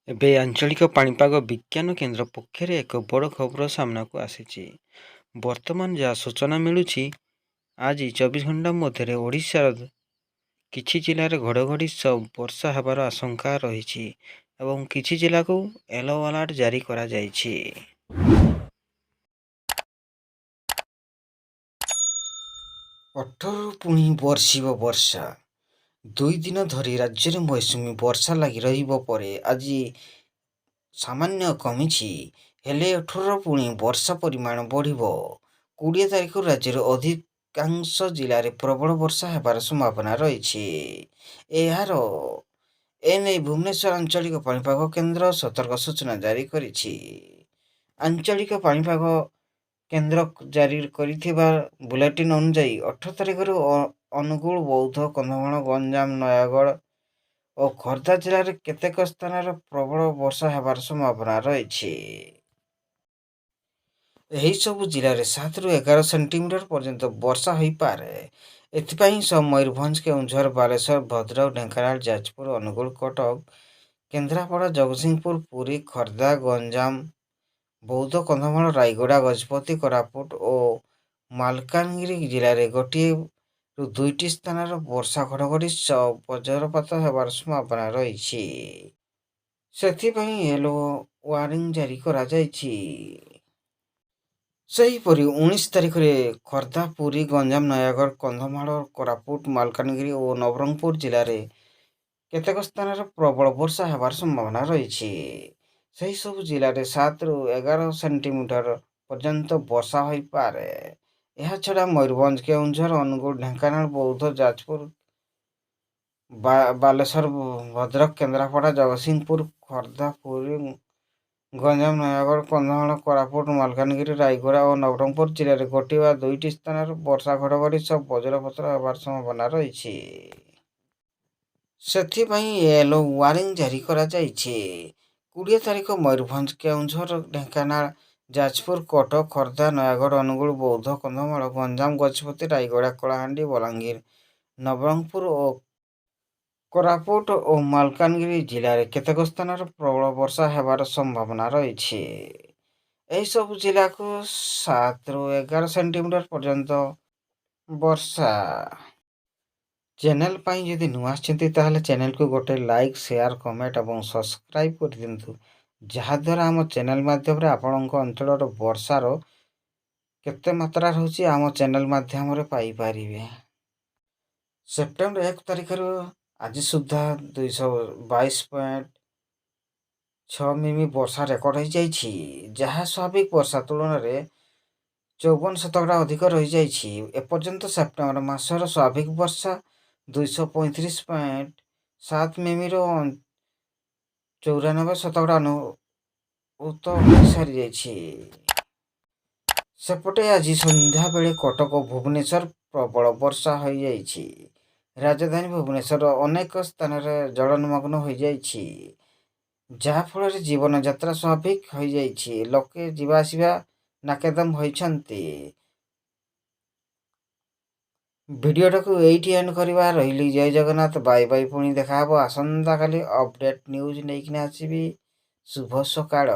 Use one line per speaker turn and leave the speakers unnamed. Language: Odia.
ଏବେ ଆଞ୍ଚଳିକ ପାଣିପାଗ ବିଜ୍ଞାନ କେନ୍ଦ୍ର ପକ୍ଷରୁ ଏକ ବଡ଼ ଖବର ସାମ୍ନାକୁ ଆସିଛି। ବର୍ତ୍ତମାନ ଯାହା ସୂଚନା ମିଳୁଛି, ଆଜି 24 ଘଣ୍ଟା ମଧ୍ୟରେ ଓଡ଼ିଶାର କିଛି ଜିଲ୍ଲାରେ ଘଡ଼ଘଡ଼ି ସହ ବର୍ଷା ହେବାର ଆଶଙ୍କା ରହିଛି ଏବଂ କିଛି ଜିଲ୍ଲାକୁ ୟେଲୋ ଆଲର୍ଟ ଜାରି କରାଯାଇଛି। ଅଠରରୁ ପୁଣି ବର୍ଷିବ ବର୍ଷା। 2 ଦିନ ଧରି ରାଜ୍ୟରେ ମୌସୁମୀ ବର୍ଷା ଲାଗି ରହିବ ପରେ ଆଜି ସାମାନ୍ୟ କମିଛି, ହେଲେ 18ରୁ ପୁଣି ବର୍ଷା ପରିମାଣ ବଢ଼ିବ। 20 ତାରିଖରୁ ରାଜ୍ୟର ଅଧିକାଂଶ ଜିଲ୍ଲାରେ ପ୍ରବଳ ବର୍ଷା ହେବାର ସମ୍ଭାବନା ରହିଛି। ଏନେଇ ଭୁବନେଶ୍ୱର ଆଞ୍ଚଳିକ ପାଣିପାଗ କେନ୍ଦ୍ର ସତର୍କ ସୂଚନା ଜାରି କରିଛି। ଆଞ୍ଚଳିକ ପାଣିପାଗ କେନ୍ଦ୍ର ଜାରି କରିଥିବା ବୁଲେଟିନ୍ ଅନୁଯାୟୀ 18 ତାରିଖରୁ ଅନୁଗୁଳ, ବୌଦ୍ଧ, କନ୍ଧମାଳ, ଗଞ୍ଜାମ, ନୟାଗଡ଼ ଓ ଖୋର୍ଦ୍ଧା ଜିଲ୍ଲାରେ କେତେକ ସ୍ଥାନରେ ପ୍ରବଳ ବର୍ଷା ହେବାର ସମ୍ଭାବନା ରହିଛି। ଏହିସବୁ ଜିଲ୍ଲାରେ 7ରୁ 11 ସେଣ୍ଟିମିଟର ପର୍ଯ୍ୟନ୍ତ ବର୍ଷା ହୋଇପାରେ। ଏଥିପାଇଁ ମୟୂରଭଞ୍ଜ, କେଉଁଝର, ବାଲେଶ୍ୱର, ଭଦ୍ରକ, ଢେଙ୍କାନାଳ, ଯାଜପୁର, ଅନୁଗୁଳ, କଟକ, କେନ୍ଦ୍ରାପଡ଼ା, ଜଗତସିଂହପୁର, ପୁରୀ, ଖୋର୍ଦ୍ଧା, ଗଞ୍ଜାମ, ବୌଦ୍ଧ, କନ୍ଧମାଳ, ରାୟଗଡ଼ା, ଗଜପତି, କୋରାପୁଟ ଓ ମାଲକାନଗିରି ଜିଲ୍ଲାରେ 1ରୁ 2ଟି ସ୍ଥାନରେ ବର୍ଷା, ଘଡ଼ଘଡ଼ି ସହ ବଜ୍ରପାତ ହେବାର ସମ୍ଭାବନା ରହିଛି। ସେଥିପାଇଁ ୟେଲୋ ୱାର୍ଣ୍ଣିଂ ଜାରି କରାଯାଇଛି। ସେହିପରି 19 ତାରିଖରେ ଖୋର୍ଦ୍ଧା, ପୁରୀ, ଗଞ୍ଜାମ, ନୟାଗଡ଼, କନ୍ଧମାଳ, କୋରାପୁଟ, ମାଲକାନଗିରି ଓ ନବରଙ୍ଗପୁର ଜିଲ୍ଲାରେ କେତେକ ସ୍ଥାନରେ ପ୍ରବଳ ବର୍ଷା ହେବାର ସମ୍ଭାବନା ରହିଛି। ସେହିସବୁ ଜିଲ୍ଲାରେ 7ରୁ 11 ସେଣ୍ଟିମିଟର ପର୍ଯ୍ୟନ୍ତ ବର୍ଷା ହୋଇପାରେ। ଏହାଛଡ଼ା ମୟୂରଭଞ୍ଜ, କେଉଁଝର, ଅନୁଗୁଳ, ଢେଙ୍କାନାଳ, ବୌଦ୍ଧ, ଯାଜପୁର, ବାଲେଶ୍ୱର, ଭଦ୍ରକ, କେନ୍ଦ୍ରାପଡ଼ା, ଜଗତସିଂହପୁର, ଖୋର୍ଦ୍ଧା, ପୁରୀ, ଗଞ୍ଜାମ, ନୟାଗଡ଼, କନ୍ଧମାଳ, କୋରାପୁଟ, ମାଲକାନଗିରି, ରାୟଗଡ଼ା ଓ ନବରଙ୍ଗପୁର ଜିଲ୍ଲାରେ 1 ବା 2ଟି ସ୍ଥାନରେ ବର୍ଷା, ଘଡ଼ଘଡ଼ି ସହ ବଜ୍ରପାତ ହେବାର ସମ୍ଭାବନା ରହିଛି। ସେଥିପାଇଁ ୟେଲୋ ୱାର୍ଣ୍ଣିଂ ଜାରି କରାଯାଇଛି। 20 ତାରିଖ ମୟୂରଭଞ୍ଜ, କେଉଁଝର, ଢେଙ୍କାନାଳ, ଯାଜପୁର, କଟକ, ଖୋର୍ଦ୍ଧା, ନୟାଗଡ଼, ଅନୁଗୁଳ, ବୌଦ୍ଧ, କନ୍ଧମାଳ, ଗଞ୍ଜାମ, ଗଜପତି, ରାୟଗଡ଼ା, କଳାହାଣ୍ଡି, ବଲାଙ୍ଗୀର, ନବରଙ୍ଗପୁର ଓ କୋରାପୁଟ ଓ ମାଲକାନଗିରି ଜିଲ୍ଲାରେ କେତେକ ସ୍ଥାନରେ ପ୍ରବଳ ବର୍ଷା ହେବାର ସମ୍ଭାବନା ରହିଛି। ଏହିସବୁ ଜିଲ୍ଲାକୁ 7ରୁ 11 ସେଣ୍ଟିମିଟର ପର୍ଯ୍ୟନ୍ତ ବର୍ଷା। ଚ୍ୟାନେଲ ପାଇଁ ଯଦି ନୂଆ ଆସିଛନ୍ତି ତାହେଲେ ଚ୍ୟାନେଲକୁ ଗୋଟେ ଲାଇକ୍, ସେୟାର, କମେଣ୍ଟ ଏବଂ ସବସ୍କ୍ରାଇବ୍ କରିଦିଅନ୍ତୁ, ଯାହାଦ୍ୱାରା ଆମ ଚ୍ୟାନେଲ ମାଧ୍ୟମରେ ଆପଣଙ୍କ ଅଞ୍ଚଳର ବର୍ଷାର କେତେ ମାତ୍ରା ରହୁଛି ଆମ ଚ୍ୟାନେଲ ମାଧ୍ୟମରେ ପାଇପାରିବେ। ସେପ୍ଟେମ୍ବର 1 ତାରିଖରୁ ଆଜି ସୁଦ୍ଧା 222.6 ମିମି ବର୍ଷା ରେକର୍ଡ ହୋଇଯାଇଛି, ଯାହା ସ୍ୱାଭାବିକ ବର୍ଷା ତୁଳନାରେ 54% ଅଧିକ ରହିଯାଇଛି। ଏପର୍ଯ୍ୟନ୍ତ ସେପ୍ଟେମ୍ବର ମାସର ସ୍ୱାଭାବିକ ବର୍ଷା 235.7 ମିମିର 94% ଅନୁଭୂତ ହୋଇସାରିଯାଇଛି। ସେପଟେ ଆଜି ସନ୍ଧ୍ୟାବେଳେ କଟକ ଓ ଭୁବନେଶ୍ୱର ପ୍ରବଳ ବର୍ଷା ହୋଇଯାଇଛି। ରାଜଧାନୀ ଭୁବନେଶ୍ୱର ଅନେକ ସ୍ଥାନରେ ଜଳମଗ୍ନ ହୋଇଯାଇଛି, ଯାହାଫଳରେ ଜୀବନଯାତ୍ରା ସ୍ୱାଭାବିକ ହୋଇଯାଇଛି। ଲୋକେ ଯିବା ଆସିବା ନାକେଦମ ହୋଇଛନ୍ତି। ଭିଡ଼ିଓଟାକୁ ଏଇଠି ଏଣ୍ଡ କରିବା। ରହିଲି, ଜୟ ଜଗନ୍ନାଥ, ବାଇ ବାଇ। ପୁଣି ଦେଖାହେବ ଆସନ୍ତାକାଲି ଅପଡେଟ୍ ନ୍ୟୁଜ୍ ନେଇକିନା ଆସିବି। ଶୁଭ ସକାଳ।